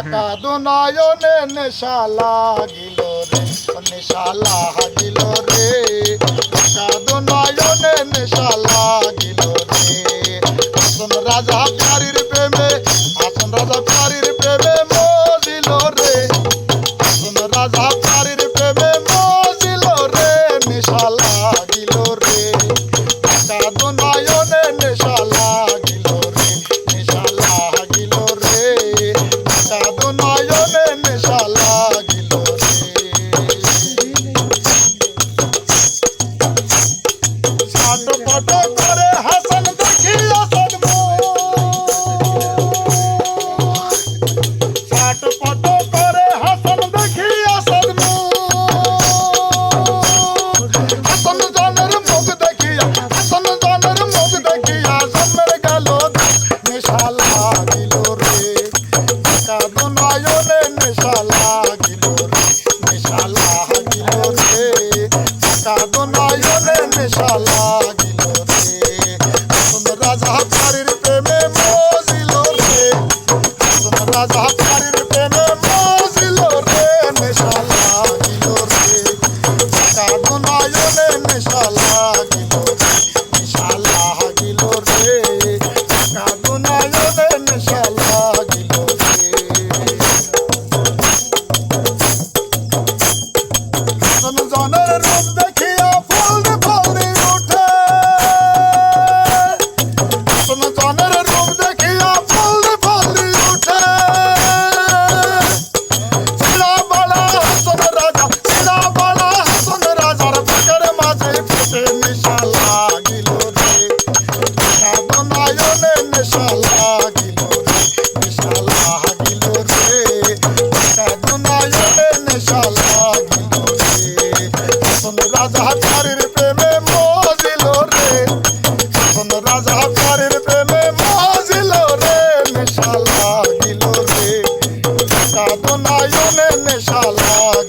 কাদু নয়নে নেশা লাগিল রে, নেশা লাগিল রে, কাদু নয়নে নেশা লাগিল রে। আসন রাজা প্যারির প্রেমে, আসন রাজা প্যারির প্রেমে মজিল রে, আসন রাজা প্যারির প্রেমে মজিল রে, নেশা লাগিল রে, কাদু নয়নে নেশা লাগিল রে, নেশা লাগিল রে, কাদু নয়নে নেশা লাগিল রে। ছটপট করে হাসন দেখিয়া সদমুখ, ছটপট করে হাসন দেখিয়া সদমুখ, হাসন জনের মুখ দেখিয়া, হাসন জনের মুখ দেখিয়া জন্মের গেল নেশা লাগিল রে, কাদু নয়নে নেশা লাগিল রে, নেশা লাগিল রে, কাদু নয়নে নেশা লাগিল রে। আসন রাজা প্যারির প্রেমে মজিল রে, আসন রাজা প্যারির প্রেমে মজিল রে, নেশা লাগিল রে, কাদু নয়নে নেশা লাগিল রে, নেশা লাগিল রে, কাদু নয়নে নেশা লাগিল রে। হাসন জনের রূপ দেখিয়া ফলদি ফলদি উঠে, হাসন জনের রূপ দেখিয়া ফলদি ফলদি উঠে, সিরা বালা হাসন রাজা, সিরা বালা হাসন রাজার বুকের মাঝে ফুটে নেশা লাগিল রে, কাদু নয়নে নেশা লাগিল রে, নেশা লাগিল রে, কাদু নয়নে নেশা লাগিল রে। আসন রাজা প্যারির প্রেমে মজিল রে, আসন রাজা প্যারির প্রেমে মজিল রে, নেশা লাগিল রে, কাদু নয়নে নেশা লাগিল